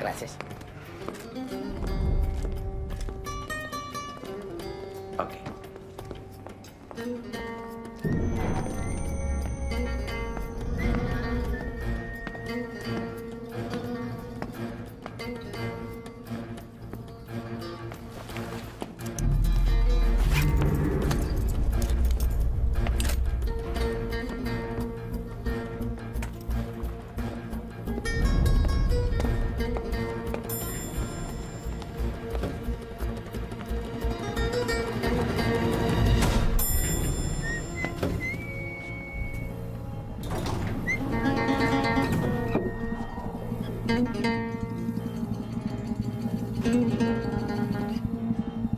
Gracias. Ok.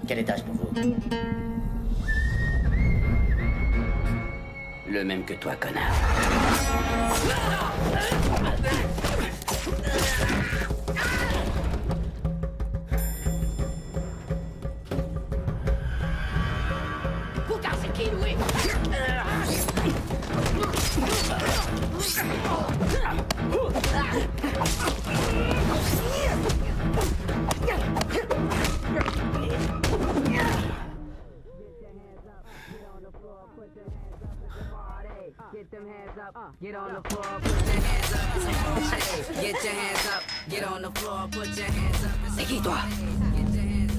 Quel étage pour vous? Le même que toi, connard. Putain, c'est qui, Louis? Get them hands up, get on the floor, put your hands up. Get your hands up, get on the floor, put your hands up. C'est qui, toi? Get your hands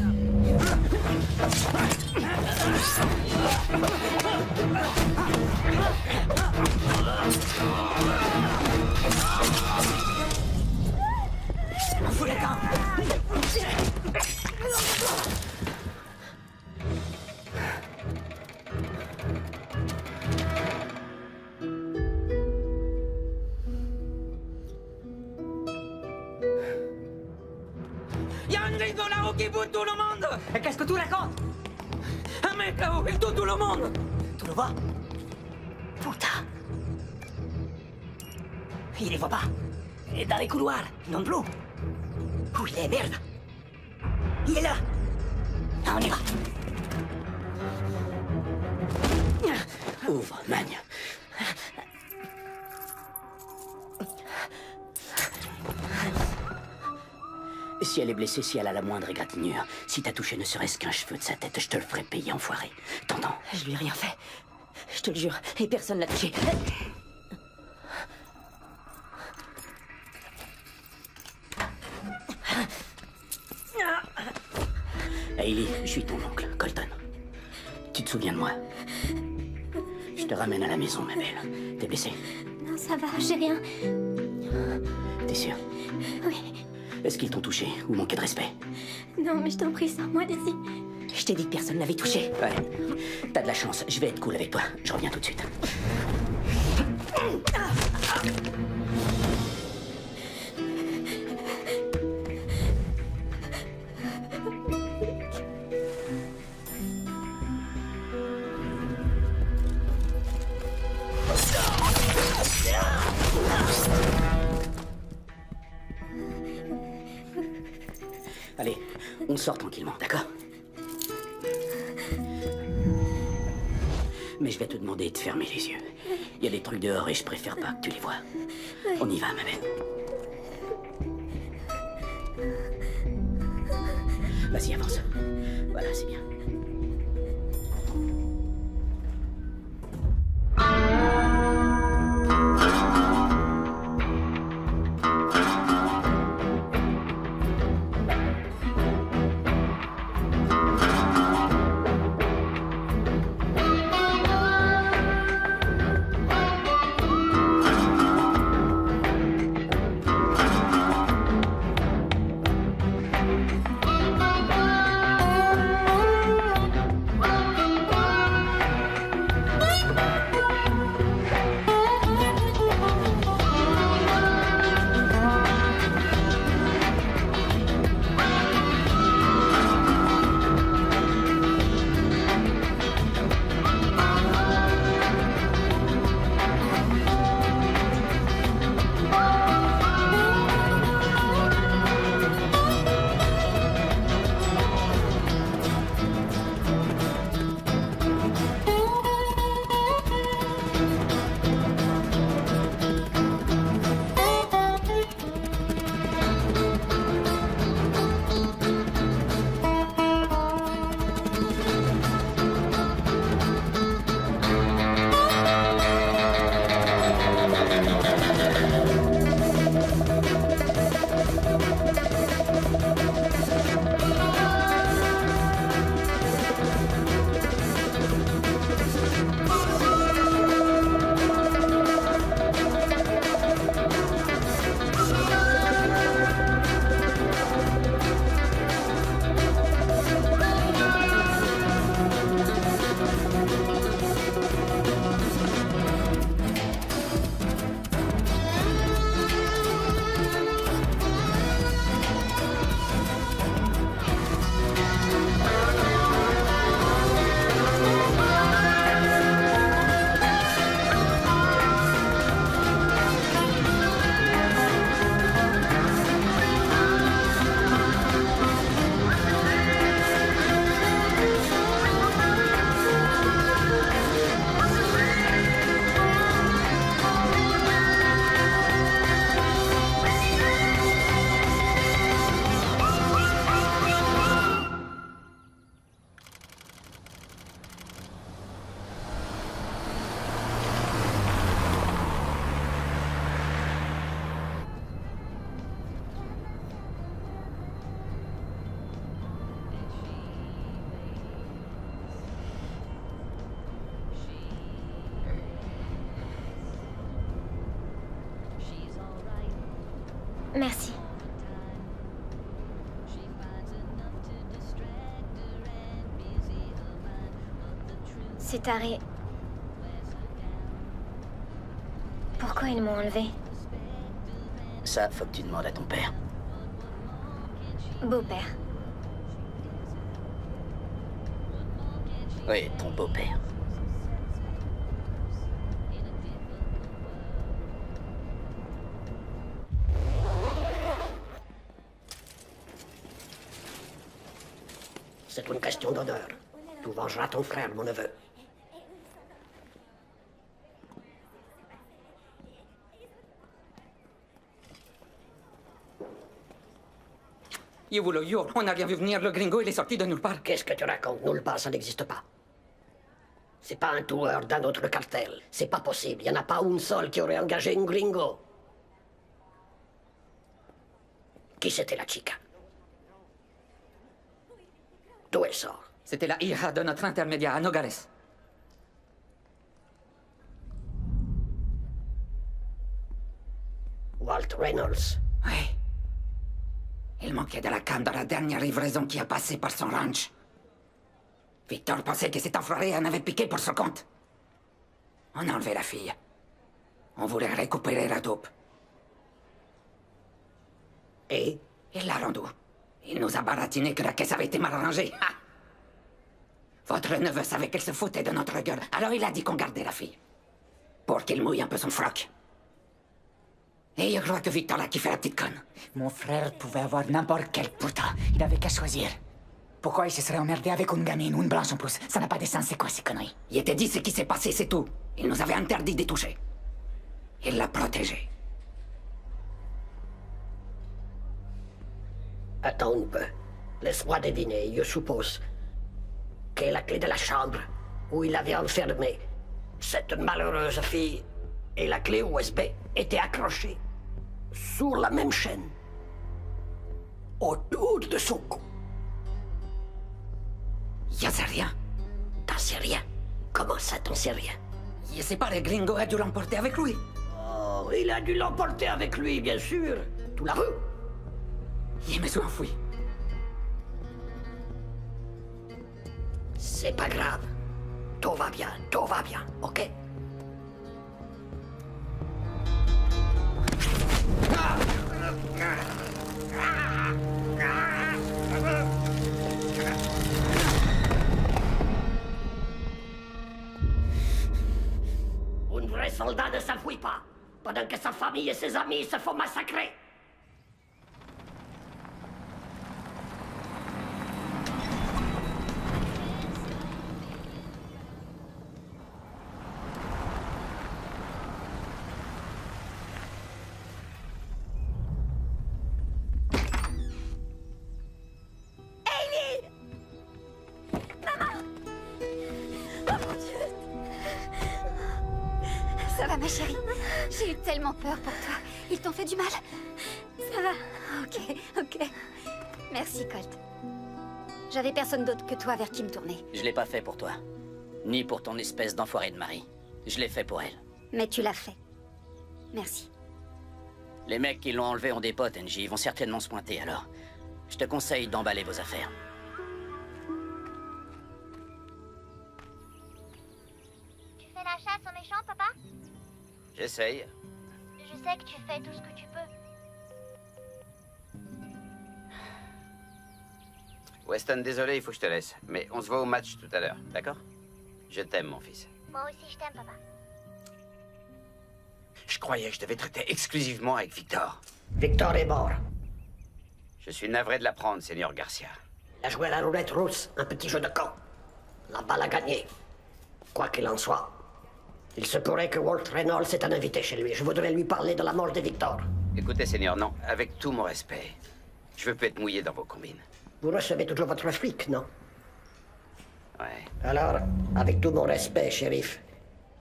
Fous le camp. Y'a un gringo là-haut qui bout tout le monde. Et qu'est-ce que tu racontes? Un mec là-haut, il tue tout le monde. Tu le vois? Putain. Il les voit pas. Il est dans les couloirs, non plus. Où il est, merde? Il est là. On y va. Ouvre, Magne. Si elle est blessée, si elle a la moindre égratignure, si t'as touché ne serait-ce qu'un cheveu de sa tête, je te le ferai payer, enfoiré. T'entends? Je lui ai rien fait. Je te le jure. Et personne l'a touché. Hailey, je suis ton oncle, Colton. Tu te souviens de moi? Je te ramène à la maison, ma belle. T'es blessée? Non, ça va, j'ai rien. T'es sûre? Oui. Est-ce qu'ils t'ont touché ou manqué de respect? Non, mais je t'en prie, sors-moi d'ici. Je t'ai dit que personne n'avait touché. Ouais. T'as de la chance, je vais être cool avec toi. Je reviens tout de suite. Allez, on sort tranquillement, d'accord? Mais je vais te demander de fermer les yeux. Il y a des trucs dehors et je préfère pas que tu les vois. On y va, ma belle. Vas-y, avance. Voilà, c'est bien. Merci. C'est taré. Pourquoi ils m'ont enlevé? Ça, faut que tu demandes à ton père. Beau-père. Oui, ton beau-père. C'est une question d'honneur. Tu vengeras ton frère, mon neveu. On n'a rien vu venir, le gringo, il est sorti de nulle part. Qu'est-ce que tu racontes? Nulle part, ça n'existe pas. C'est pas un tueur d'un autre cartel. C'est pas possible. Il n'y en a pas une seule qui aurait engagé une gringo. Qui c'était la chica? D'où elle sort? C'était la hija de notre intermédiaire à Nogales. Walt Reynolds. Oui. Il manquait de la cam dans la dernière livraison qui a passé par son ranch. Victor pensait que cet enfoiré en avait piqué pour son compte. On a enlevé la fille. On voulait récupérer la dope. Et? Il l'a rendue. Il nous a baratiné que la caisse avait été mal rangée. Ah! Votre neveu savait qu'elle se foutait de notre gueule, alors il a dit qu'on gardait la fille. Pour qu'il mouille un peu son froc. Et je crois que Victor a kiffé la petite conne. Mon frère pouvait avoir n'importe quel putain. Il avait qu'à choisir. Pourquoi il se serait emmerdé avec une gamine ou une blanche en plus? Ça n'a pas de sens, c'est quoi ces conneries? Il était dit ce qui s'est passé, c'est tout. Il nous avait interdit d'y toucher. Il l'a protégée. Attends un peu. Laisse-moi deviner. Je suppose que la clé de la chambre où il avait enfermé cette malheureuse fille et la clé USB étaient accrochées sur la même chaîne autour de son cou. Je sais rien. T'en sais rien? Comment ça, t'en sais rien? Je sais pas, le gringo a dû l'emporter avec lui. Oh, il a dû l'emporter avec lui, bien sûr. Tu l'as vu? Je me suis enfui. C'est pas grave. Tout va bien, ok? Un vrai soldat ne s'enfuit pas, pendant que sa famille et ses amis se font massacrer. Ça va, ma chérie? J'ai eu tellement peur pour toi. Ils t'ont fait du mal? Ça va. Ok. Merci, Colt. J'avais personne d'autre que toi vers qui me tourner. Je l'ai pas fait pour toi. Ni pour ton espèce d'enfoiré de mari. Je l'ai fait pour elle. Mais tu l'as fait. Merci. Les mecs qui l'ont enlevé ont des potes, NJ. Ils vont certainement se pointer, alors. Je te conseille d'emballer vos affaires. Tu fais la chasse aux méchants, papa? J'essaye. Je sais que tu fais tout ce que tu peux. Weston, désolé, il faut que je te laisse. Mais on se voit au match tout à l'heure, d'accord? Je t'aime, mon fils. Moi aussi, je t'aime, papa. Je croyais que je devais traiter exclusivement avec Victor. Victor est mort. Je suis navré de l'apprendre, Seigneur Garcia. Il a joué à la roulette russe, un petit jeu de camp. La balle a gagné. Quoi qu'il en soit, il se pourrait que Walt Reynolds ait un invité chez lui. Je voudrais lui parler de la mort de Victor. Écoutez, Seigneur, non. Avec tout mon respect, je veux plus être mouillé dans vos combines. Vous recevez toujours votre flic, non? Ouais. Alors, avec tout mon respect, shérif,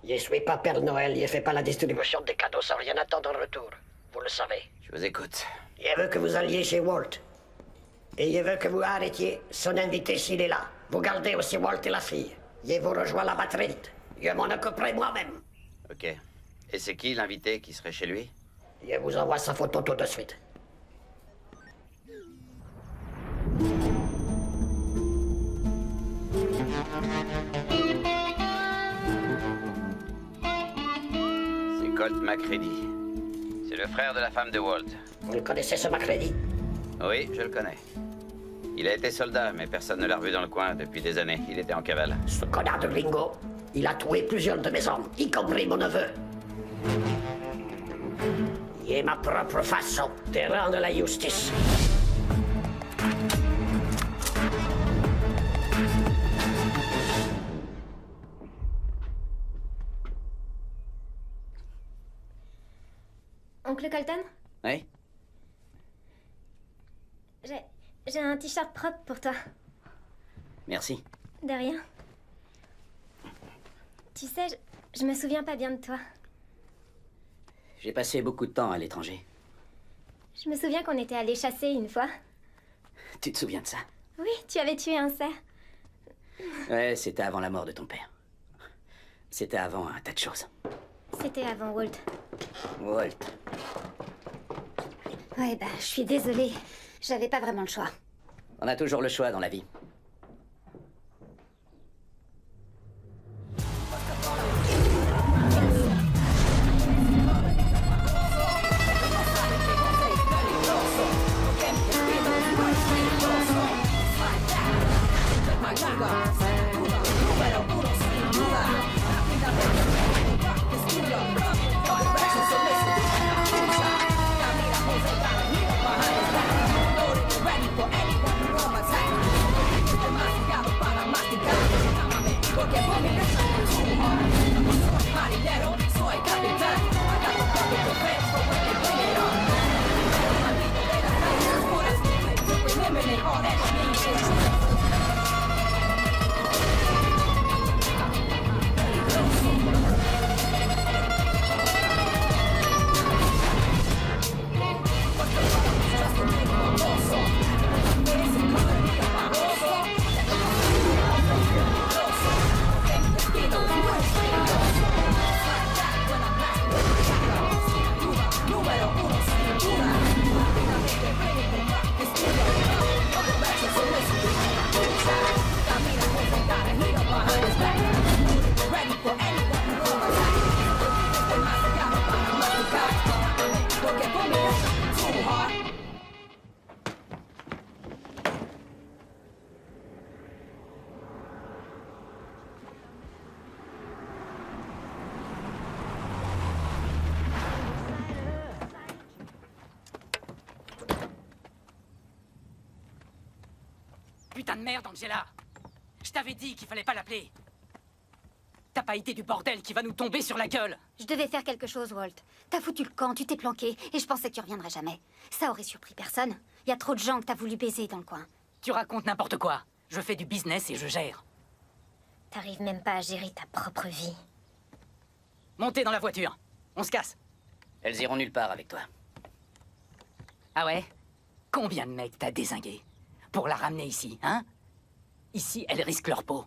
je suis pas Père Noël, je fais pas la distribution des cadeaux sans rien attendre en retour. Vous le savez. Je vous écoute. Je veux que vous alliez chez Walt. Et je veux que vous arrêtiez son invité s'il est là. Vous gardez aussi Walt et la fille. Je vous rejoins là-bas très vite. Je m'en occuperai moi-même. Ok. Et c'est qui l'invité qui serait chez lui? Je vous envoie sa photo tout de suite. Colt McCready. C'est le frère de la femme de Walt. Vous le connaissez, ce Macready? Oui, je le connais. Il a été soldat, mais personne ne l'a revu dans le coin depuis des années. Il était en cavale. Ce connard de gringo, il a tué plusieurs de mes hommes, y compris mon neveu. Et ma propre façon de rendre la justice. Oncle Colton? Oui? J'ai un t-shirt propre pour toi. Merci. De rien. Tu sais, je me souviens pas bien de toi. J'ai passé beaucoup de temps à l'étranger. Je me souviens qu'on était allés chasser une fois. Tu te souviens de ça? Oui, tu avais tué un cerf. Ouais, c'était avant la mort de ton père. C'était avant un tas de choses. C'était avant Walt. Walt. Ouais, bah, je suis désolée. J'avais pas vraiment le choix. On a toujours le choix dans la vie. Putain de merde, Angela! Je t'avais dit qu'il fallait pas l'appeler. T'as pas idée du bordel qui va nous tomber sur la gueule? Je devais faire quelque chose, Walt. T'as foutu le camp, tu t'es planqué, et je pensais que tu reviendrais jamais. Ça aurait surpris personne. Il y a trop de gens que t'as voulu baiser dans le coin. Tu racontes n'importe quoi. Je fais du business et je gère. T'arrives même pas à gérer ta propre vie. Montez dans la voiture. On se casse. Elles iront nulle part avec toi. Ah ouais? Combien de mecs t'as dézingué pour la ramener ici, hein? Ici, elles risquent leur peau.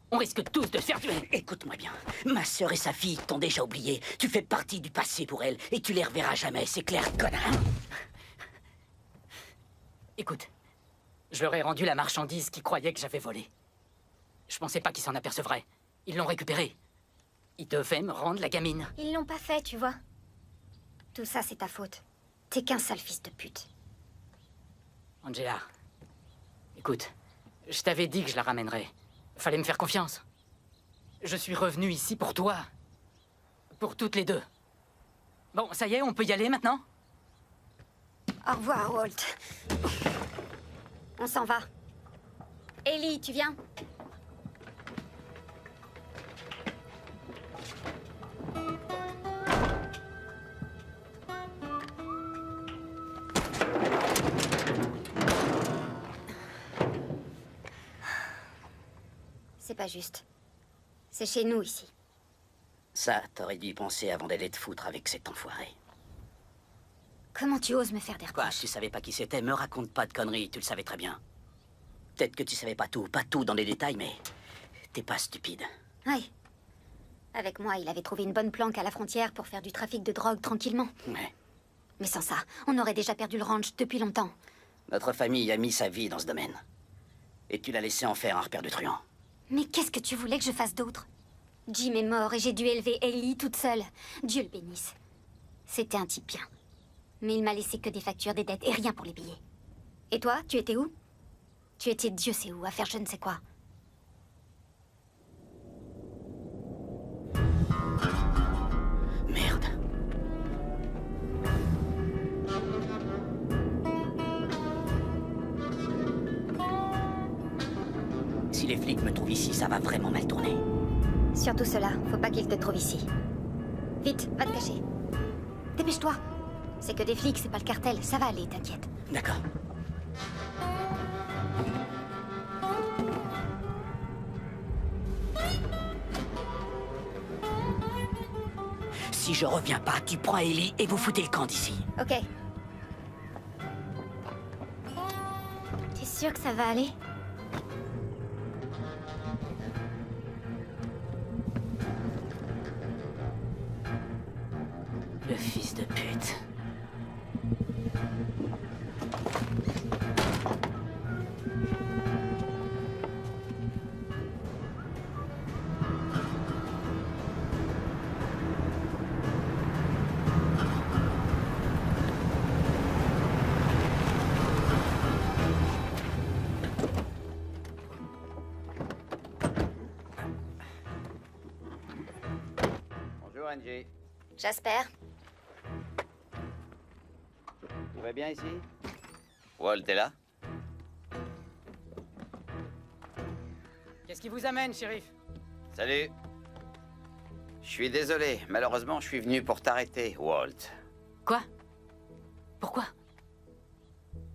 On risque tous de se faire tuer. Écoute-moi bien. Ma sœur et sa fille t'ont déjà oublié. Tu fais partie du passé pour elles et tu les reverras jamais, c'est clair, connard. Écoute, je leur ai rendu la marchandise qu'ils croyaient que j'avais volée. Je pensais pas qu'ils s'en apercevraient. Ils l'ont récupérée. Ils devaient me rendre la gamine. Ils l'ont pas fait, tu vois. Tout ça, c'est ta faute. T'es qu'un sale fils de pute. Angela, écoute, je t'avais dit que je la ramènerais. Fallait me faire confiance. Je suis revenu ici pour toi. Pour toutes les deux. Bon, ça y est, on peut y aller maintenant? Au revoir, Walt. On s'en va. Ellie, tu viens? C'est pas juste. C'est chez nous, ici. Ça, t'aurais dû y penser avant d'aller te foutre avec cet enfoiré. Comment tu oses me faire des Quoi, reproches? tu savais pas qui c'était? Me raconte pas de conneries, tu le savais très bien. Peut-être que tu savais pas tout dans les détails, mais t'es pas stupide. Oui. Avec moi, il avait trouvé une bonne planque à la frontière pour faire du trafic de drogue tranquillement. Ouais. Mais sans ça, on aurait déjà perdu le ranch depuis longtemps. Notre famille a mis sa vie dans ce domaine. Et tu l'as laissé en faire un repère de truands. Mais qu'est-ce que tu voulais que je fasse d'autre? Jim est mort et j'ai dû élever Ellie toute seule. Dieu le bénisse. C'était un type bien. Mais il m'a laissé que des factures, des dettes et rien pour les billets. Et toi, tu étais où? Tu étais Dieu sait où, à faire je ne sais quoi. Merde. Si les flics me trouvent ici, ça va vraiment mal tourner. Surtout cela, faut pas qu'ils te trouvent ici. Vite, va te cacher. Dépêche-toi. C'est que des flics, c'est pas le cartel. Ça va aller, t'inquiète. D'accord. Si je reviens pas, tu prends Ellie et vous foutez le camp d'ici. Ok. T'es sûr que ça va aller? Le fils de pute. Bonjour, Angie. Jasper. Tout va bien ici? Walt est là? Qu'est-ce qui vous amène, shérif? Salut. Je suis désolé. Malheureusement, je suis venu pour t'arrêter, Walt. Quoi? Pourquoi?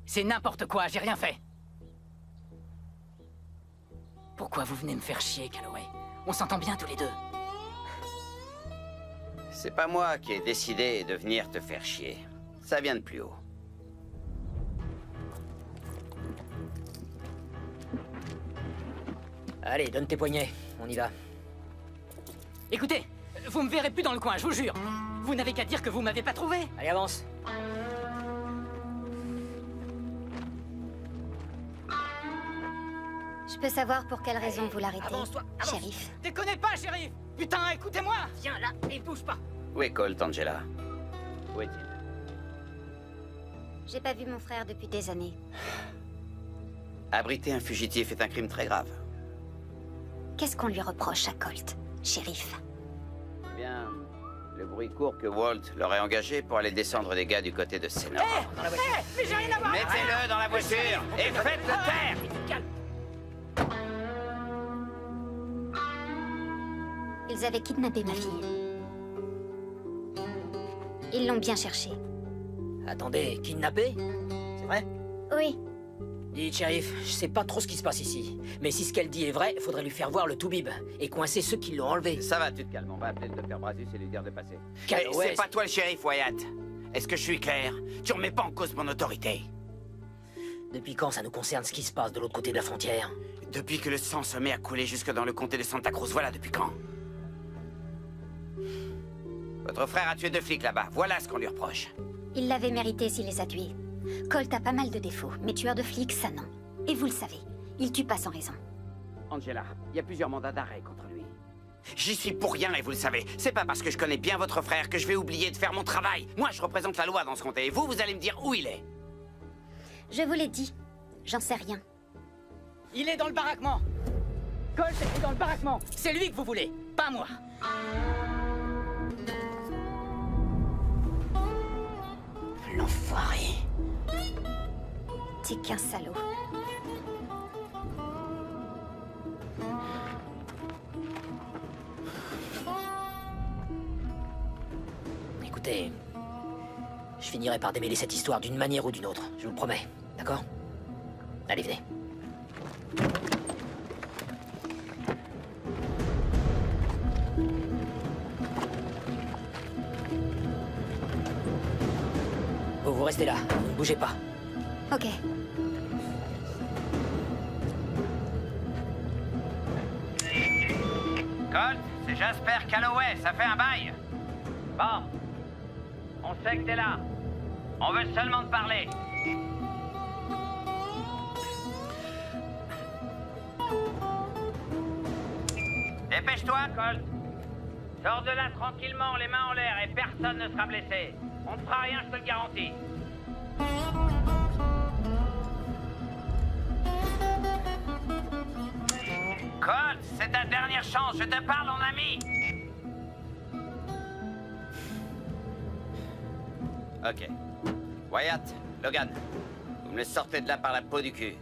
C'est n'importe quoi, j'ai rien fait. Pourquoi vous venez me faire chier, Calloway? On s'entend bien tous les deux. C'est pas moi qui ai décidé de venir te faire chier. Ça vient de plus haut. Allez, donne tes poignets. On y va. Écoutez, vous me verrez plus dans le coin, je vous jure. Vous n'avez qu'à dire que vous m'avez pas trouvé. Allez, avance. Je peux savoir pour quelle raison vous l'arrêtez, Avance-toi, avance. shérif. Déconnez pas, shérif. Putain, écoutez-moi. Viens là et bouge pas. Où est Colt, Angela? Où est-il? J'ai pas vu mon frère depuis des années. Abriter un fugitif est un crime très grave. Qu'est-ce qu'on lui reproche à Colt, shérif? Eh bien, le bruit court que Walt l'aurait engagé pour aller descendre des gars du côté de Senora. Mais j'ai rien à voir. Mettez-le dans la voiture et faites-le taire! Ils avaient kidnappé ma fille. Ils l'ont bien cherchée. Attendez, kidnappé? C'est vrai? Oui. Dites, shérif, je sais pas trop ce qui se passe ici. Mais si ce qu'elle dit est vrai, faudrait lui faire voir le Toubib et coincer ceux qui l'ont enlevé. Ça va, tu te calmes. On va appeler le docteur Brazus et lui dire de passer. Calloway, C'est pas toi le shérif, Wyatt. Est-ce que je suis clair? Tu remets pas en cause mon autorité. Depuis quand ça nous concerne ce qui se passe de l'autre côté de la frontière? Depuis que le sang se met à couler jusque dans le comté de Santa Cruz, voilà depuis quand? Votre frère a tué 2 flics là-bas, voilà ce qu'on lui reproche. Il l'avait mérité s'il les a tués. Colt a pas mal de défauts, mais tueur de flics, ça non. Et vous le savez, il tue pas sans raison. Angela, il y a plusieurs mandats d'arrêt contre lui. J'y suis pour rien et vous le savez. C'est pas parce que je connais bien votre frère que je vais oublier de faire mon travail. Moi, je représente la loi dans ce comté et vous, vous allez me dire où il est. Je vous l'ai dit, j'en sais rien. Il est dans le baraquement. Colt est dans le baraquement. C'est lui que vous voulez, pas moi. L'enfoiré. T'es qu'un salaud. Écoutez, je finirai par démêler cette histoire d'une manière ou d'une autre, je vous le promets, d'accord? Allez, venez. Vous restez là, ne bougez pas. Ok. Colt, c'est Jasper Calloway, ça fait un bail. Bon, on sait que t'es là. On veut seulement te parler. Dépêche-toi, Colt. Sors de là tranquillement, les mains en l'air, et personne ne sera blessé. On ne fera rien, je te le garantis. Colt, c'est ta dernière chance, je te parle en ami. Ok. Wyatt, Logan, vous me les sortez de là par la peau du cul.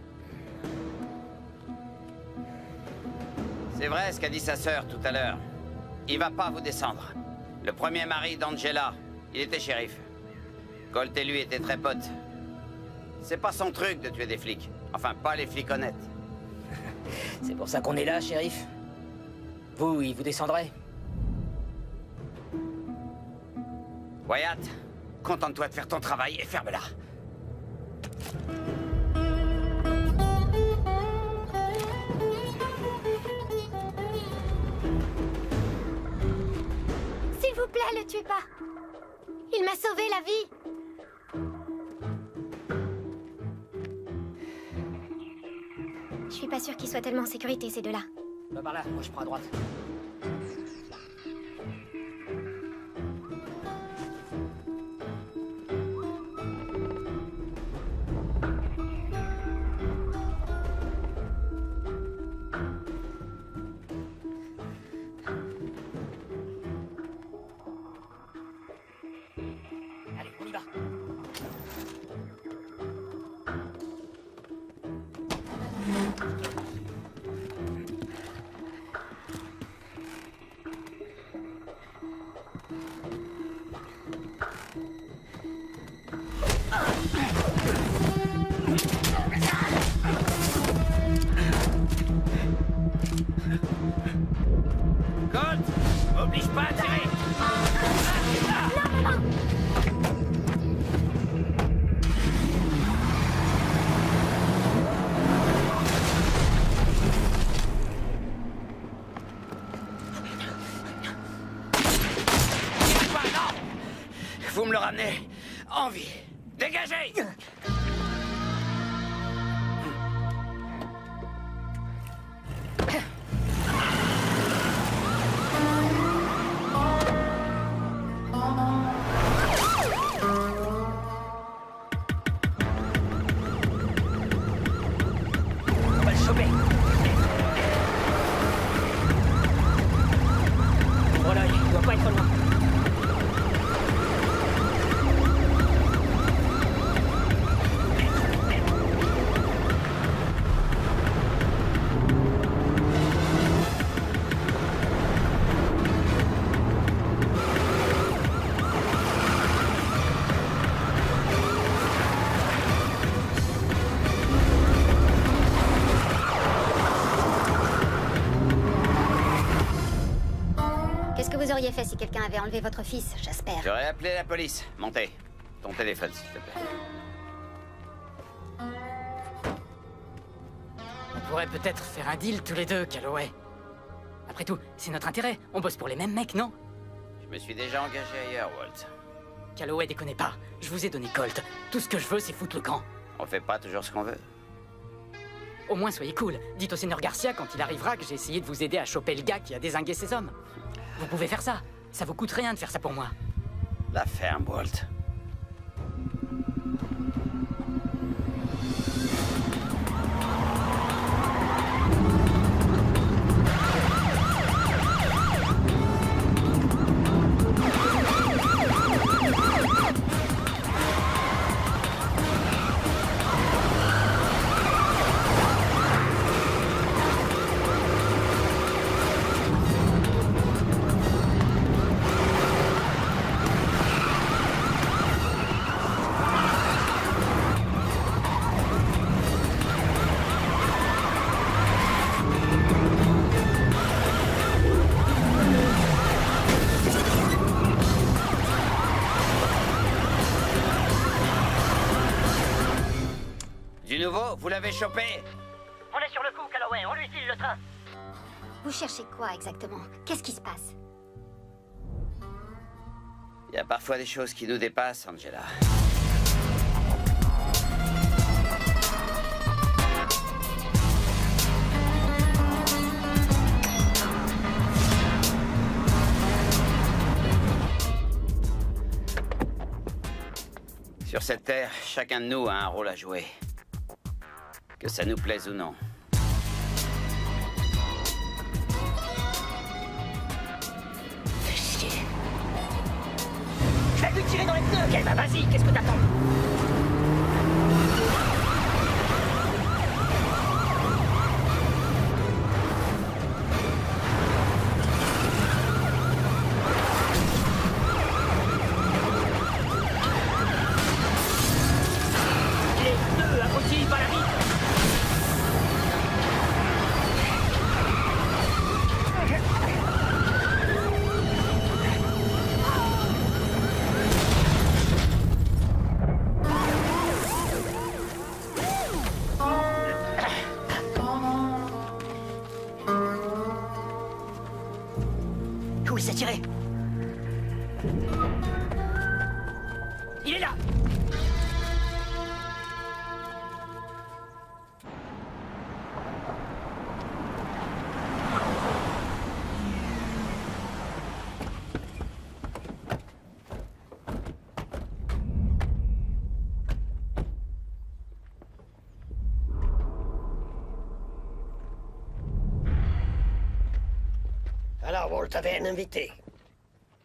C'est vrai ce qu'a dit sa sœur tout à l'heure. Il va pas vous descendre. Le premier mari d'Angela, il était shérif. Colt et lui étaient très potes. C'est pas son truc de tuer des flics. Enfin, pas les flics honnêtes. C'est pour ça qu'on est là, shérif. Vous, il vous descendrait. Wyatt, contente-toi de faire ton travail et ferme-la. S'il vous plaît, le tuez pas. Il m'a sauvé la vie. Je suis pas sûre qu'ils soient tellement en sécurité, ces deux-là. Va par là, moi je prends à droite. Allez, on y va. Colt, oblige pas à tirer. Vous me le ramenez en vie. Dégagez! On va le choper. Voilà, il doit pas être loin. Qu'est-ce que vous auriez fait si quelqu'un avait enlevé votre fils, Jasper? J'aurais appelé la police. Montez. Ton téléphone, s'il te plaît. On pourrait peut-être faire un deal tous les deux, Calloway. Après tout, c'est notre intérêt. On bosse pour les mêmes mecs, non? Je me suis déjà engagé ailleurs, Walt. Calloway, déconnez pas. Je vous ai donné Colt. Tout ce que je veux, c'est foutre le camp. On fait pas toujours ce qu'on veut. Au moins, soyez cool. Dites au seigneur Garcia, quand il arrivera, que j'ai essayé de vous aider à choper le gars qui a dézingué ses hommes. Vous pouvez faire ça. Ça vous coûte rien de faire ça pour moi. La ferme, Walt. Du nouveau, vous l'avez chopé? On est sur le coup, Calloway, on lui file le train. Vous cherchez quoi exactement? Qu'est-ce qui se passe? Il y a parfois des choses qui nous dépassent, Angela. cette terre, chacun de nous a un rôle à jouer. Que ça nous plaise ou non. Fais chier. Je vais lui tirer dans les pneus. Ok, bah vas-y, qu'est-ce que t'attends? Où il s'est tiré? Il est là! Alors, Walt avait un invité.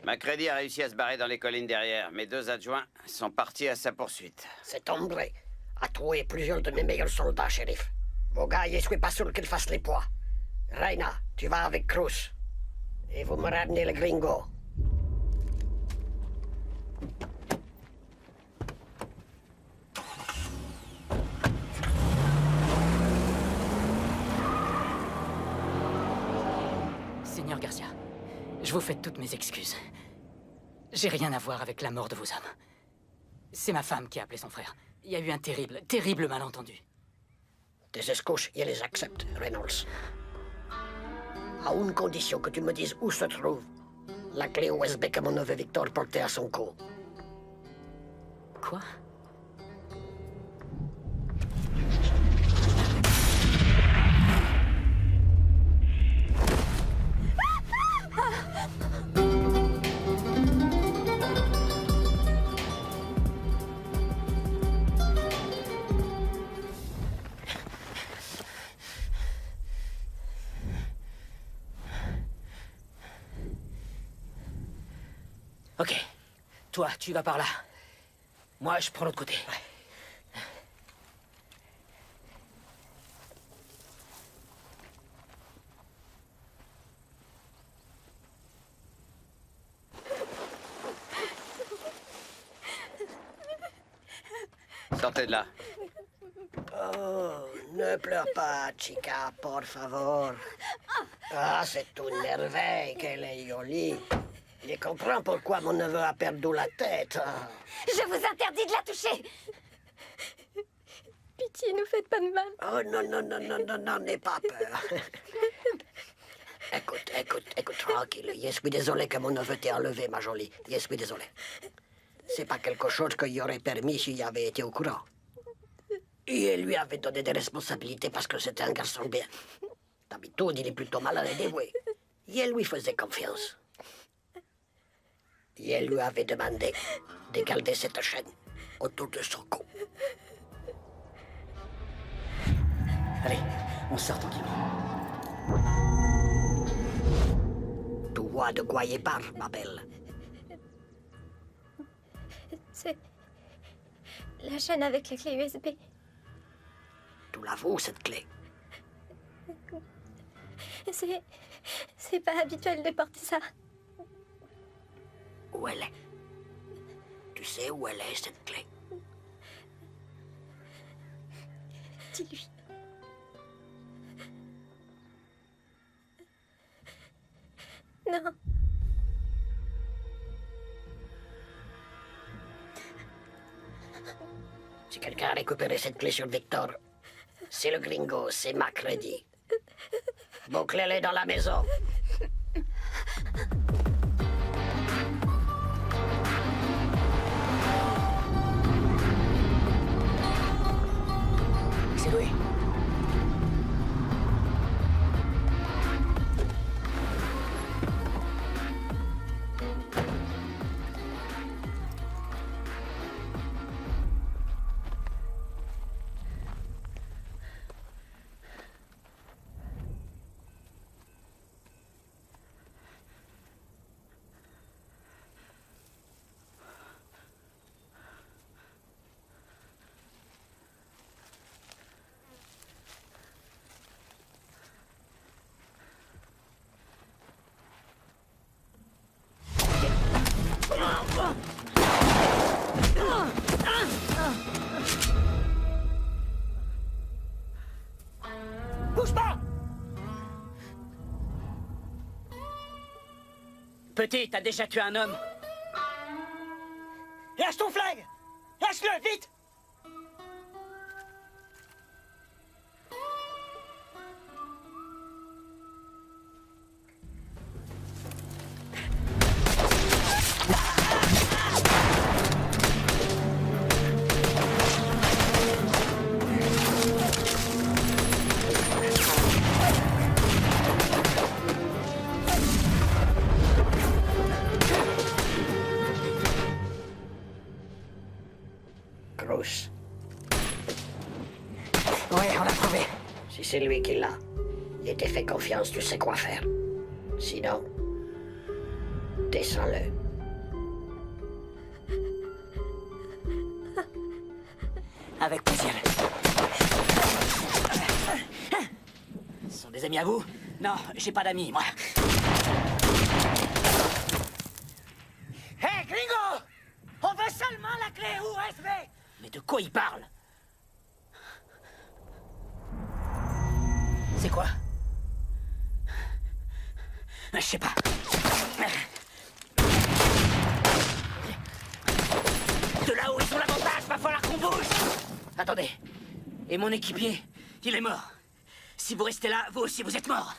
Macready a réussi à se barrer dans les collines derrière. Mes 2 adjoints sont partis à sa poursuite. Cet hombre a trouvé plusieurs de mes meilleurs soldats, shérif. Vos gars, je suis pas sûr qu'ils fassent les poids. Reina, tu vas avec Cruz. Et vous me ramenez le gringo. Seigneur Garcia, je vous fais toutes mes excuses. J'ai rien à voir avec la mort de vos hommes. C'est ma femme qui a appelé son frère. Il y a eu un terrible, terrible malentendu. Tes excuses, je les accepte, Reynolds. À une condition que tu me dises où se trouve la clé USB que mon neveu Victor portait à son cou. Quoi? Ok. Toi, tu vas par là. Moi, je prends l'autre côté. Sortez de là. Oh, ne pleure pas, chica, por favor. Ah, c'est une merveille qu'elle est jolie. Je comprends pourquoi mon neveu a perdu la tête. Je vous interdis de la toucher. Pitié, ne faites pas de mal. Oh non, non, non, non, non, non, n'aie pas peur. Écoute, tranquille. Je suis désolé que mon neveu t'ait enlevé, ma jolie. Je suis désolé. C'est pas quelque chose qu'il aurait permis s'il y avait été au courant. Et lui avait donné des responsabilités parce que c'était un garçon bien. D'habitude, il est plutôt malin et dévoué. Et lui faisait confiance. Et elle lui avait demandé de garder cette chaîne autour de son cou. Allez, on sort tranquillement. Tu vois de quoi il parle, ma belle? C'est la chaîne avec la clé USB. Tu l'avoues, cette clé? C'est pas habituel de porter ça. Où elle est? Tu sais où elle est, cette clé? Dis-lui. Non. Si quelqu'un a récupéré cette clé sur Victor, c'est le gringo, c'est Macready. Bouclez-les dans la maison. C'est lui. Petit, t'as déjà tué un homme. Lâche ton flingue! Lâche-le, vite! Cruz. Ouais, on l'a trouvé. Si c'est lui qui l'a, et t'es fait confiance, tu sais quoi faire. Sinon, descends-le. Avec plaisir. Ce sont des amis à vous? Non, j'ai pas d'amis, moi. Hé, gringo! On veut seulement la clé USB! Mais de quoi il parle? C'est quoi? Je sais pas. De là où ils ont l'avantage, va falloir qu'on bouge! Attendez. Et mon équipier, il est mort. Si vous restez là, vous aussi, vous êtes mort.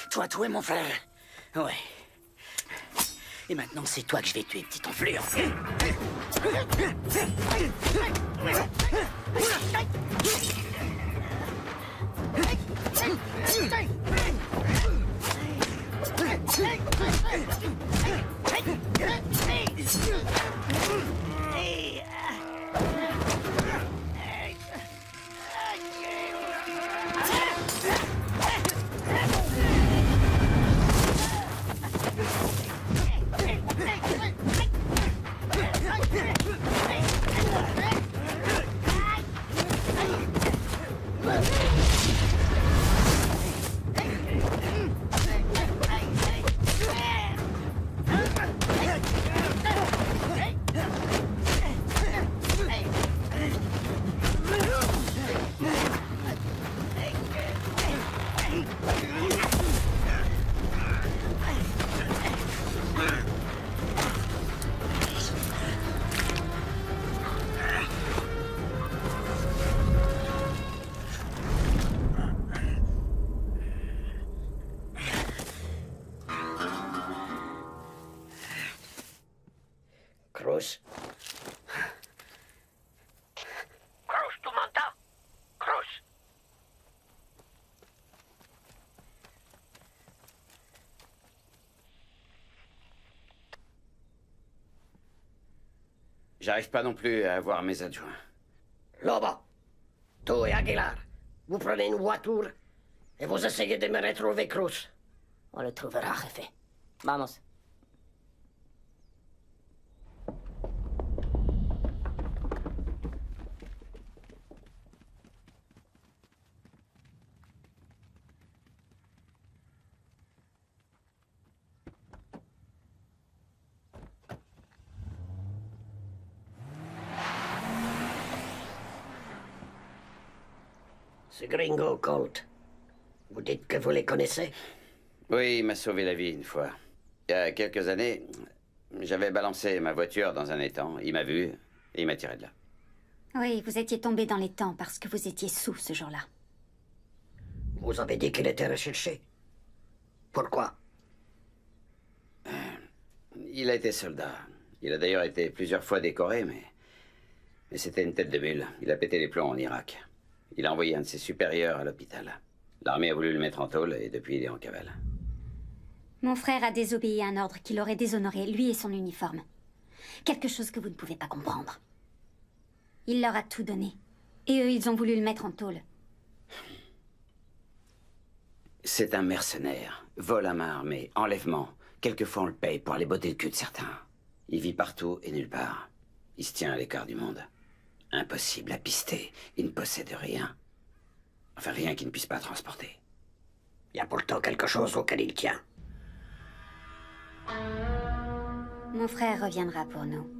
Tu as tué mon frère. Ouais. Et maintenant, c'est toi que je vais tuer, petite enflure. Cruz. Cruz, tu m'entends? Cruz. J'arrive pas non plus à avoir mes adjoints. Lobo, tu et Aguilar, vous prenez une voiture et vous essayez de me retrouver Cruz. On le trouvera, jefe. Vamos. Ce gringo Colt, vous dites que vous les connaissez? Oui, il m'a sauvé la vie une fois. Il y a quelques années, j'avais balancé ma voiture dans un étang. Il m'a vu et il m'a tiré de là. Oui, vous étiez tombé dans les temps parce que vous étiez sous ce jour-là. Vous avez dit qu'il était recherché. Pourquoi? Il a été soldat. Il a d'ailleurs été plusieurs fois décoré, mais c'était une tête de mule. Il a pété les plombs en Irak. Il a envoyé un de ses supérieurs à l'hôpital. L'armée a voulu le mettre en tôle et depuis il est en cavale. Mon frère a désobéi à un ordre qui l'aurait déshonoré, lui et son uniforme. Quelque chose que vous ne pouvez pas comprendre. Il leur a tout donné. Et eux, ils ont voulu le mettre en tôle. C'est un mercenaire. Vol à main armée, enlèvement. Quelquefois on le paye pour aller botter le cul de certains. Il vit partout et nulle part. Il se tient à l'écart du monde. Impossible à pister. Il ne possède rien. Enfin, rien qui ne puisse pas transporter. Il y a pourtant quelque chose auquel il tient. Mon frère reviendra pour nous.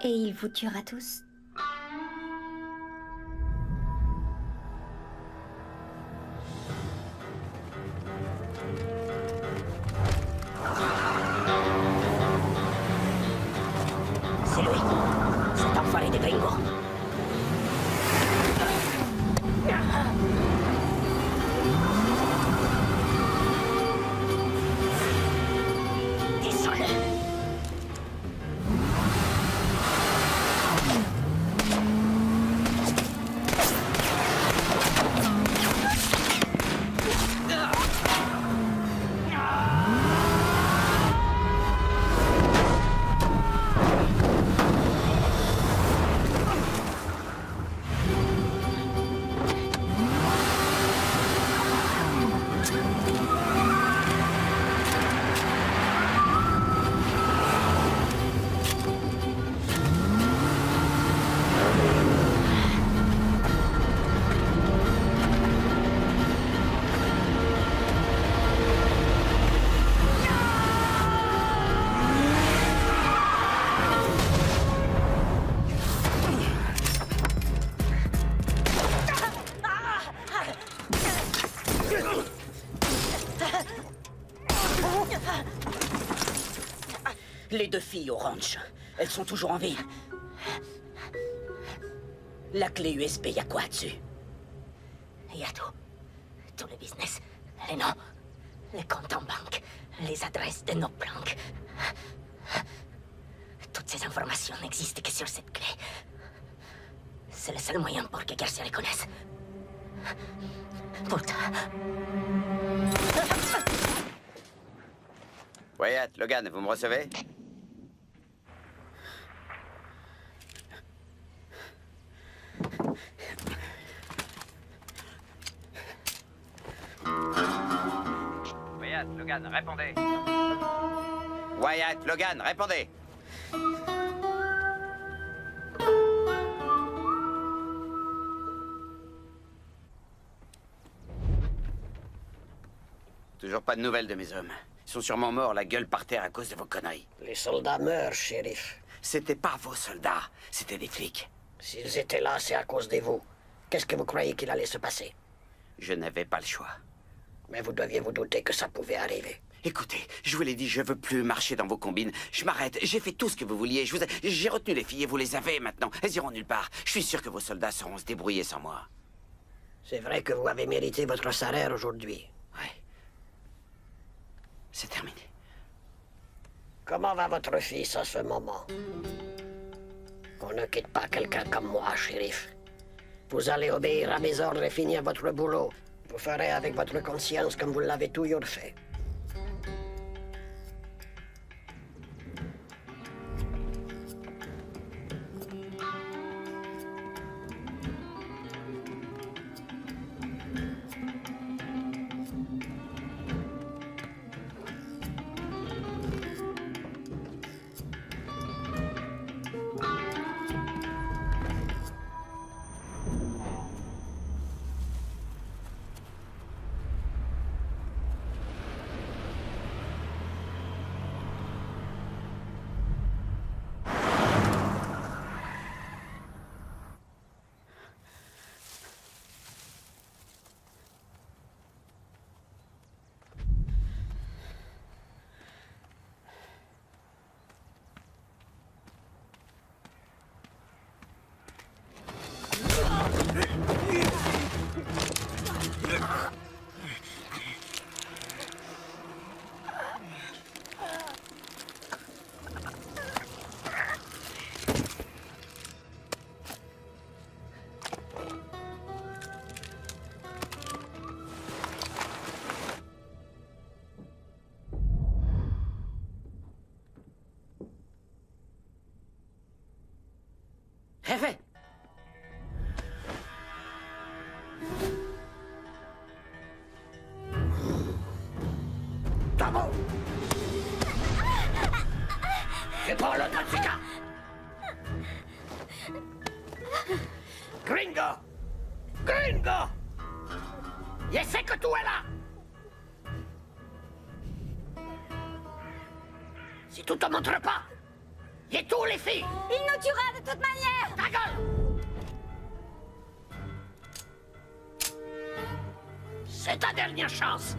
Et il vous tuera tous. C'est lui. Cet enfoiré des gringos. Les deux filles au ranch, elles sont toujours en vie. La clé USB, y a quoi dessus? Il y a tout. Tout le business. Les noms, les comptes en banque, les adresses de nos planques. Toutes ces informations n'existent que sur cette clé. C'est le seul moyen pour que Garcia les connaisse. Putain. Wyatt, Logan, vous me recevez? Wyatt, Logan, répondez. Wyatt, Logan, répondez. Toujours pas de nouvelles de mes hommes. Ils sont sûrement morts, la gueule par terre à cause de vos conneries. Les soldats meurent, shérif. C'était pas vos soldats, c'était des flics. S'ils étaient là, c'est à cause de vous. Qu'est-ce que vous croyez qu'il allait se passer? Je n'avais pas le choix. Mais vous deviez vous douter que ça pouvait arriver. Écoutez, je vous l'ai dit, je veux plus marcher dans vos combines. Je m'arrête, j'ai fait tout ce que vous vouliez. J'ai retenu les filles et vous les avez maintenant. Elles iront nulle part. Je suis sûr que vos soldats sauront se débrouiller sans moi. C'est vrai que vous avez mérité votre salaire aujourd'hui. Ouais. C'est terminé. Comment va votre fils en ce moment? On ne quitte pas quelqu'un comme moi, shérif. Vous allez obéir à mes ordres et finir votre boulot. Vous ferez avec votre conscience comme vous l'avez toujours fait. C'est fait. Tamo! Je prends l'autre Matsuka! Gringo! Gringo! Je sais que tu es là! Si tu te montres pas, je tue les filles! Il nous tuera de toute manière! Ta gueule! C'est ta dernière chance!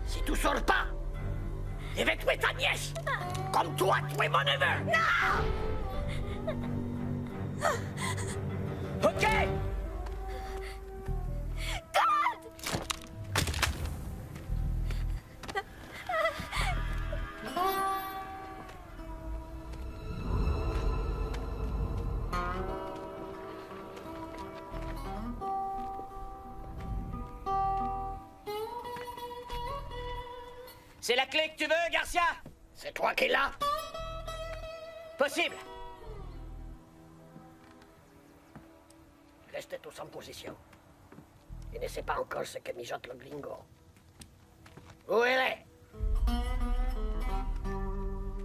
Si tu sors pas, je vais tuer ta nièce! Comme toi, tuer mon neveu! Non! Ok! C'est la clé que tu veux, Garcia? C'est toi qui l'as? Possible. Restez tous en position. Je ne sais pas encore ce que mijote le gringo. Où elle est?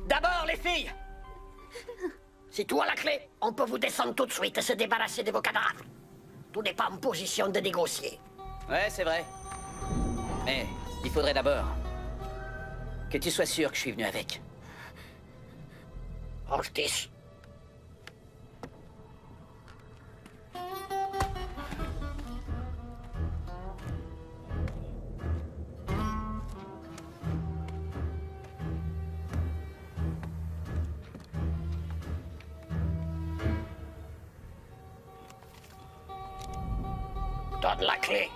D'abord, les filles! Si tu as la clé, on peut vous descendre tout de suite et se débarrasser de vos cadavres. Tu n'es pas en position de négocier. Ouais, c'est vrai. Mais il faudrait d'abord que tu sois sûr que je suis venu avec. Ortiz. Donne la clé.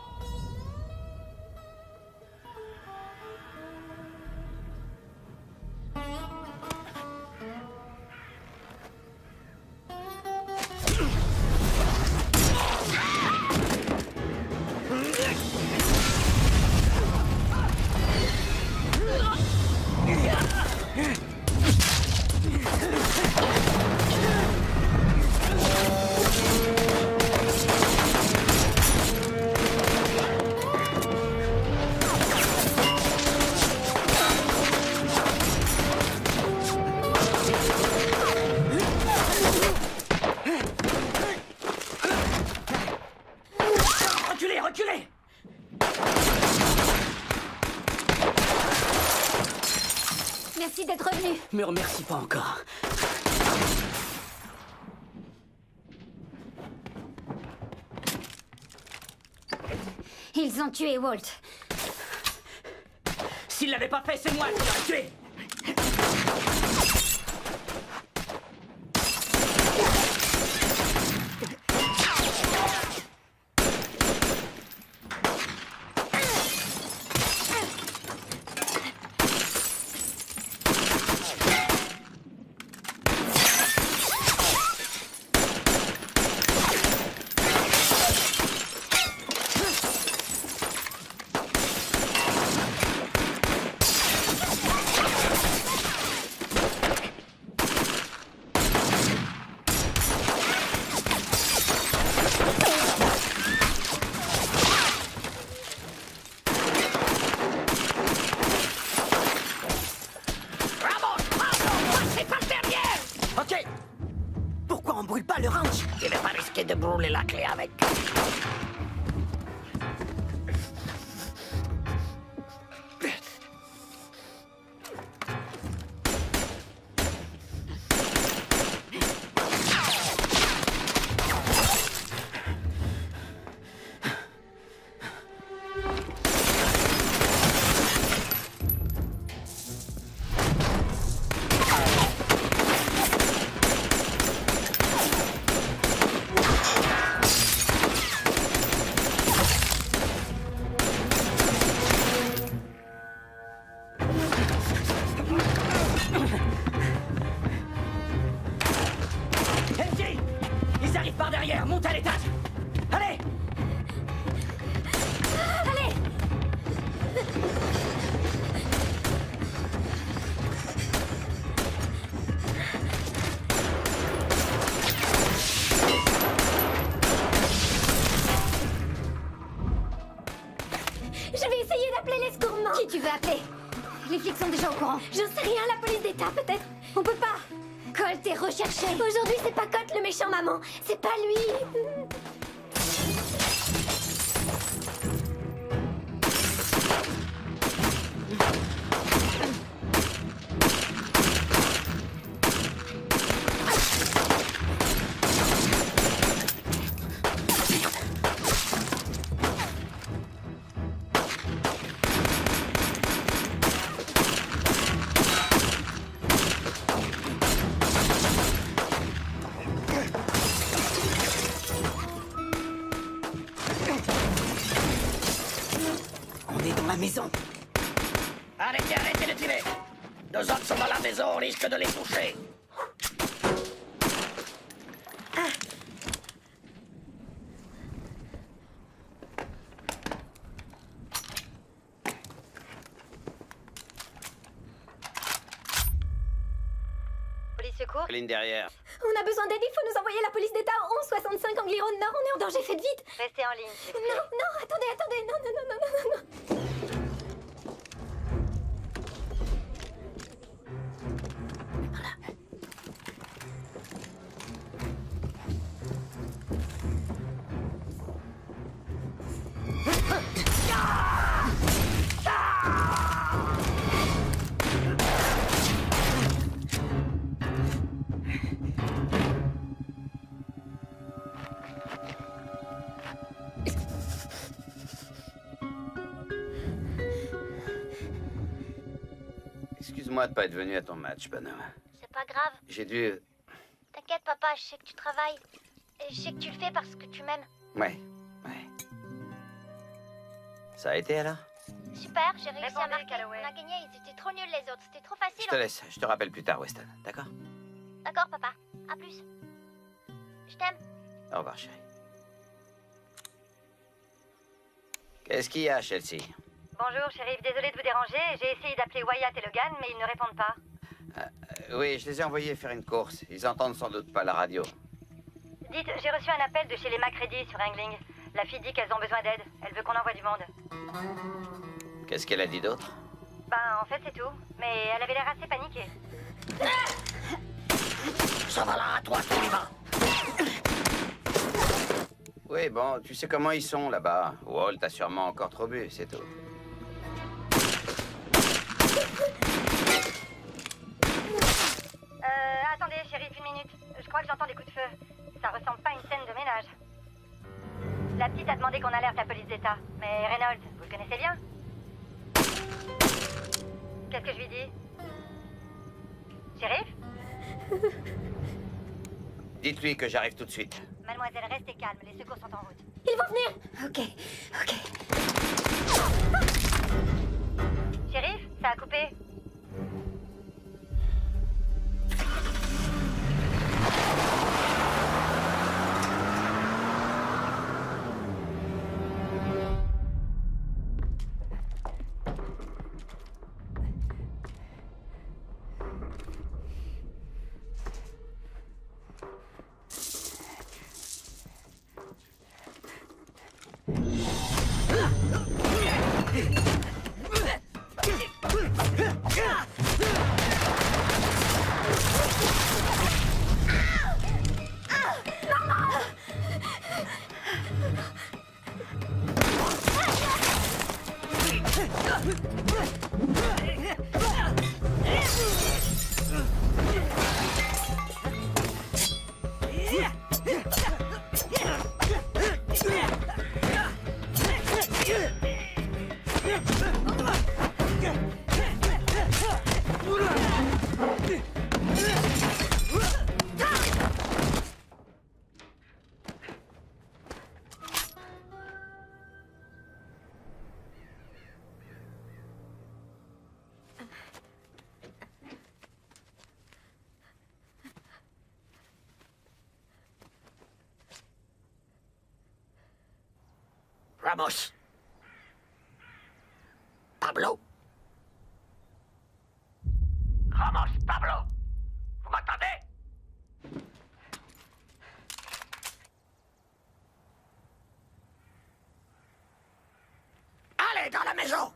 Reculez, reculez! Merci d'être revenu. Me remercie pas encore. Ils ont tué Walt. S'il l'avait pas fait, c'est moi qui l'aurais tué! Ok. Pourquoi on brûle pas le ranch? Je vais pas risquer de brûler la clé avec. MJ! Ils arrivent par derrière, monte à l'étage! Allez! Allez! l'appeler. Les flics sont déjà au courant. J'en sais rien, la police d'État, peut-être. On peut pas. Colt est recherché. Aujourd'hui, c'est pas Colt le méchant, maman. C'est pas lui. Maison. Arrêtez de tirer. Nos hommes sont dans la maison, on risque de les toucher. Police secours. Ligne derrière. On a besoin d'aide, il faut nous envoyer la police d'État au 1165 Angley Road Nord. On est en danger, faites vite. Restez en ligne. s'il vous plaît. Non, attendez, non. Excuse-moi de pas être venu à ton match, Bonhomme. C'est pas grave. J'ai dû... T'inquiète, papa, je sais que tu travailles. Et je sais que tu le fais parce que tu m'aimes. Ouais. Ça a été alors? Super, j'ai réussi à Répondez, marquer. Calloway. On a gagné, ils étaient trop nuls les autres. C'était trop facile. Je te laisse, je te rappelle plus tard, Weston. D'accord? D'accord, papa. À plus. Je t'aime. Au revoir, chérie. Qu'est-ce qu'il y a, Chelsea? Bonjour, shérif. Désolé de vous déranger. J'ai essayé d'appeler Wyatt et Logan, mais ils ne répondent pas. Oui, je les ai envoyés faire une course. Ils entendent sans doute pas la radio. Dites, j'ai reçu un appel de chez les Macready sur Angling. La fille dit qu'elles ont besoin d'aide. Elle veut qu'on envoie du monde. Qu'est-ce qu'elle a dit d'autre? Ben, en fait, c'est tout. Mais elle avait l'air assez paniquée. Ça va là, à toi, Sullivan. Oui, bon, tu sais comment ils sont là-bas. Walt a sûrement encore trop bu, c'est tout. Attendez, shérif, une minute. Je crois que j'entends des coups de feu. Ça ressemble pas à une scène de ménage. La petite a demandé qu'on alerte la police d'État. Mais Reynolds, vous le connaissez bien? Qu'est-ce que je lui dis? Shérif? Dites-lui que j'arrive tout de suite. Mademoiselle, restez calme. Les secours sont en route. Ils vont venir. Ok. Shérif, ça a coupé. Ramos. Pablo. Ramos, Pablo. Vous m'entendez? Allez dans la maison.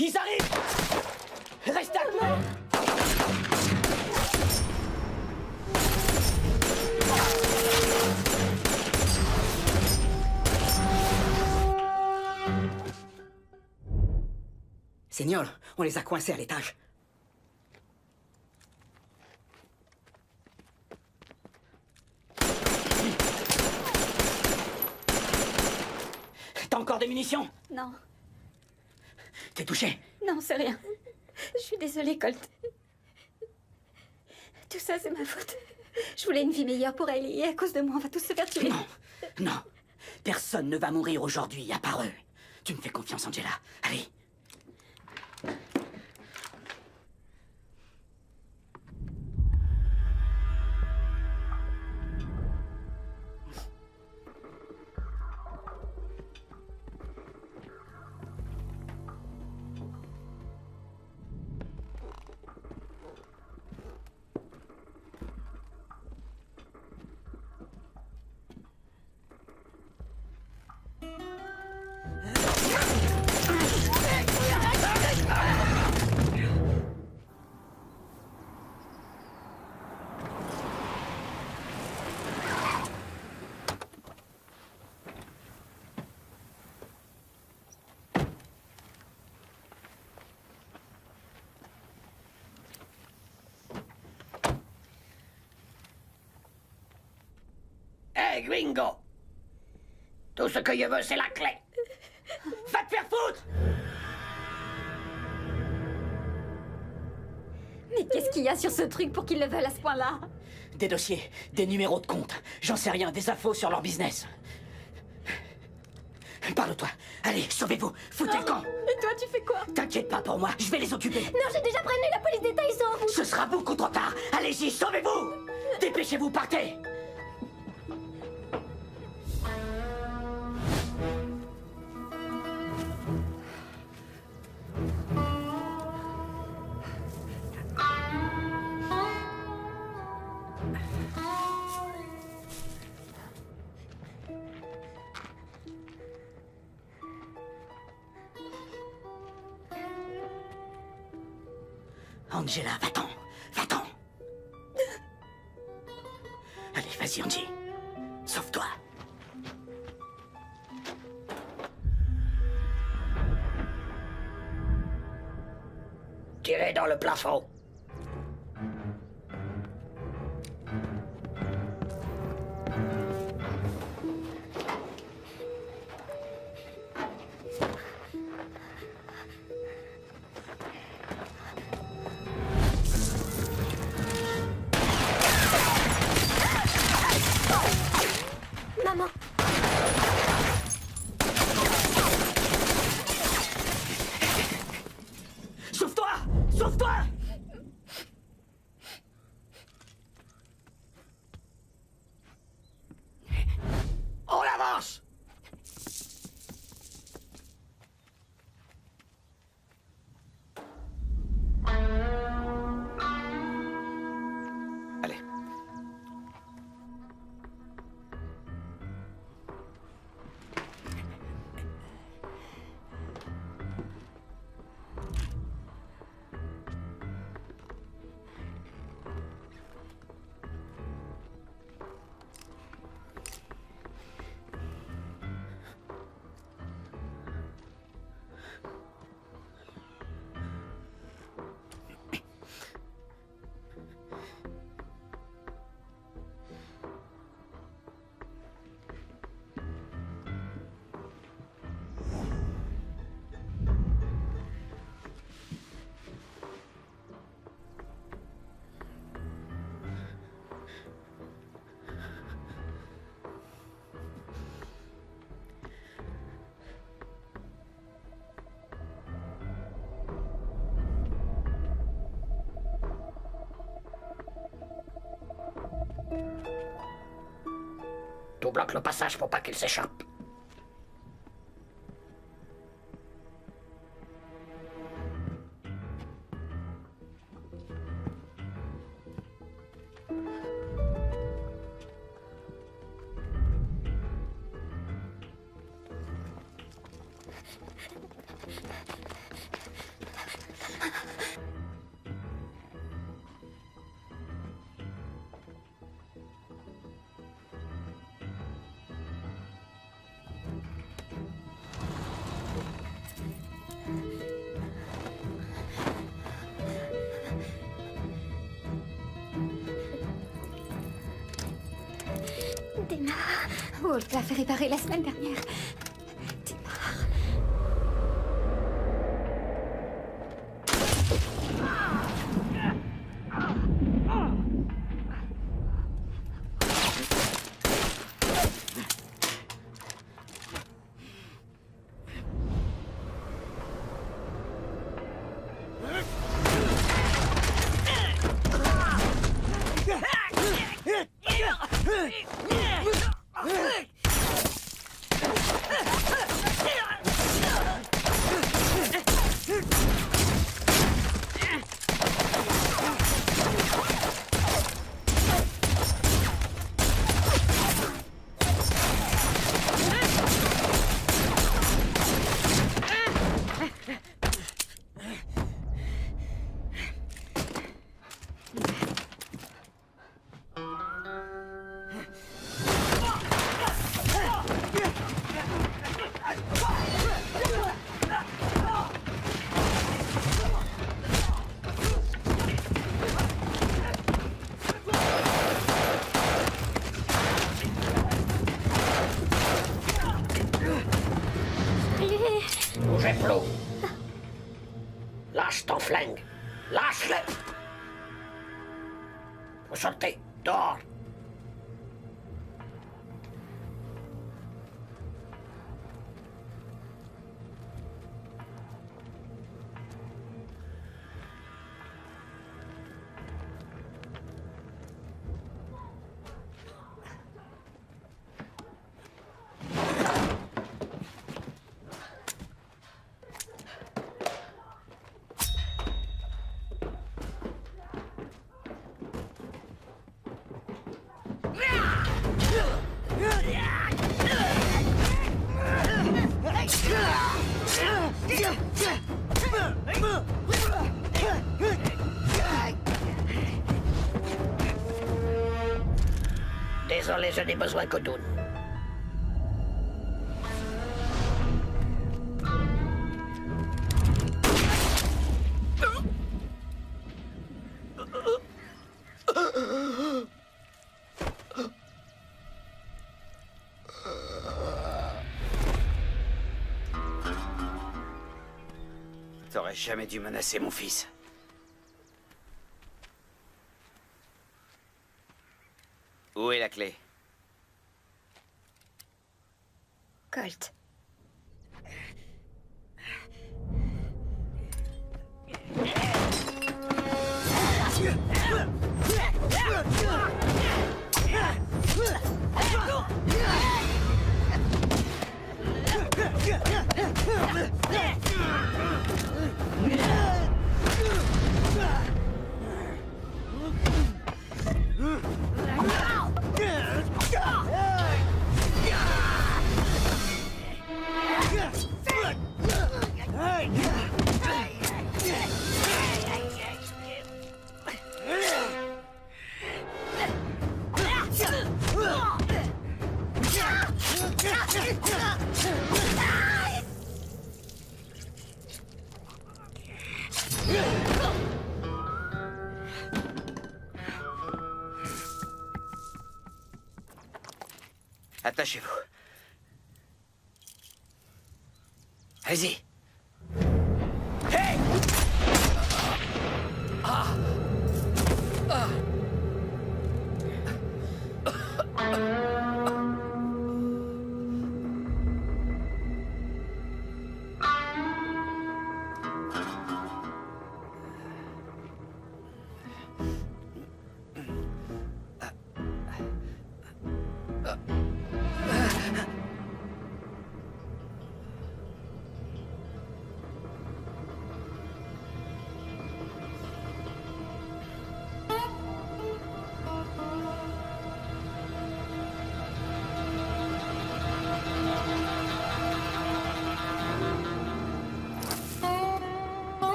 Ils arrivent! Restez à moi! Seigneur, on les a coincés à l'étage. T'as encore des munitions? Non, T'es touché? non, c'est rien. Je suis désolée, Colt. Tout ça, c'est ma faute. Je voulais une vie meilleure pour Ellie, et à cause de moi, on va tous se faire tuer. Non, non. Personne ne va mourir aujourd'hui, à part eux. Tu me fais confiance, Angela. Allez. Hey, Gringo! Tout ce que je veux, c'est la clé. Va te faire foutre! Mais qu'est-ce qu'il y a sur ce truc pour qu'ils le veulent à ce point-là? Des dossiers, des numéros de compte. J'en sais rien, des infos sur leur business. Parle-toi. Allez, sauvez-vous. Foutez le camp. Et toi, tu fais quoi? T'inquiète pas pour moi, je vais les occuper. Non, j'ai déjà prévenu la police d'État, ils sont en route. Ce sera beaucoup trop tard. Allez-y, sauvez-vous. Dépêchez-vous, partez. Angela, va-t'en. Va-t'en. Allez, vas-y, Angie. Sauve-toi. Tirez dans le plafond. Maman. Sauve-toi. Sauve-toi. On avance! Allez. Tout bloque le passage pour pas qu'il s'échappe. Démarre. Oh, je l'ai fait réparer la semaine dernière. Bougez flou. Lâche ton flingue. Lâche-le. Vous sortez. Dehors. Désolé, je n'ai besoin que d'une. T'aurais jamais dû menacer mon fils. Où est la clé? Colt. Attachez-vous. Allez-y. Hey! Ah! Ah!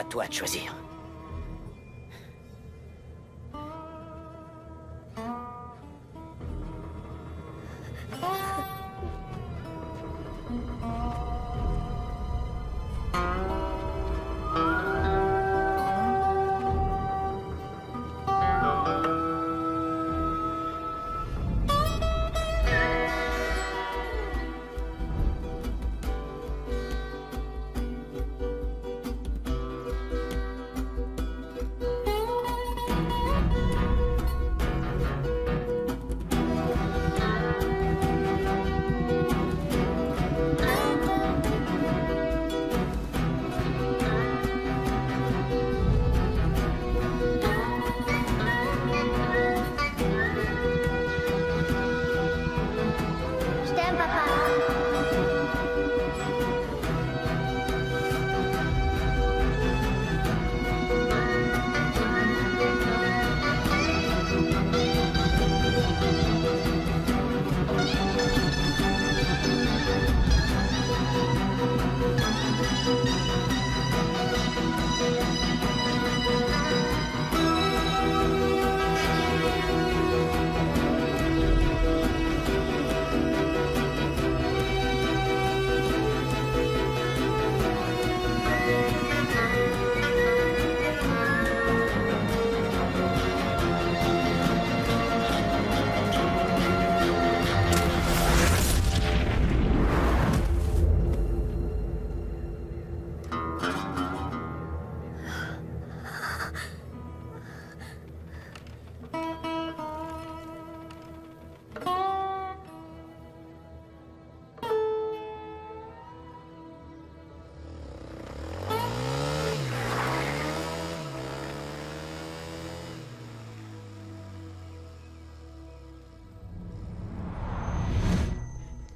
À toi de choisir. Je t'aime, papa.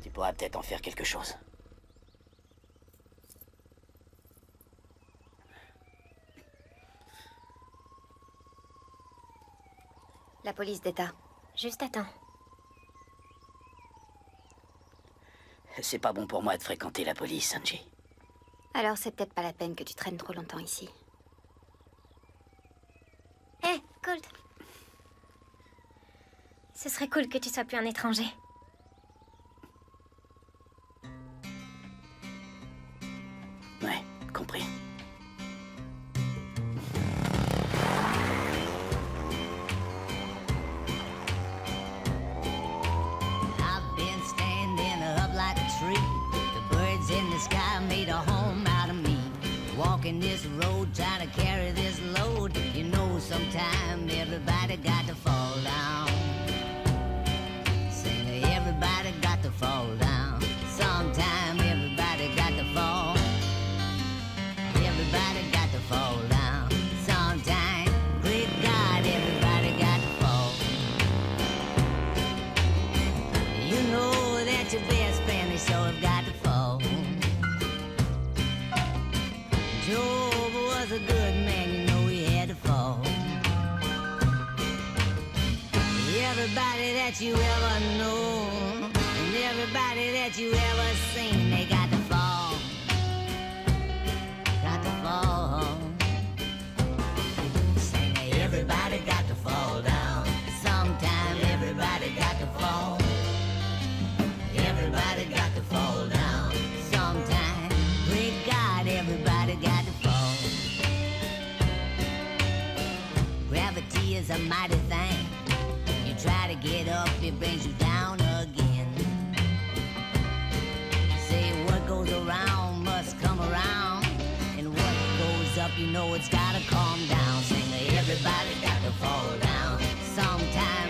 Tu pourras peut-être en faire quelque chose. La police d'État. Juste attends. C'est pas bon pour moi de fréquenter la police, Angie. Alors c'est peut-être pas la peine que tu traînes trop longtemps ici. Hé, Colt. Ce serait cool que tu sois plus un étranger. Ouais, compris. I've been standing up like a tree. The birds in the sky made a home out of me. Walking this road, trying to carry this load. You know, sometime everybody got to fall down. Sing, everybody got to fall down. Sometime everybody got to fall. Everybody got to fall down. Sometime, great God, everybody got to fall. You know that your best friend is sure have got to fall. Job was a good man, you know he had to fall. Everybody that you ever know, and everybody that you ever seen, they got to fall. Got to fall. Sing, everybody got to fall down. Sometime everybody got to fall. Everybody got to fall down. Sometime, great God, everybody got to fall. Gravity is a mighty thing. You try to get up, it brings you down again. Say what goes around must come around, and what goes up, you know it's gotta calm down. Sing, everybody got to fall down. Sometime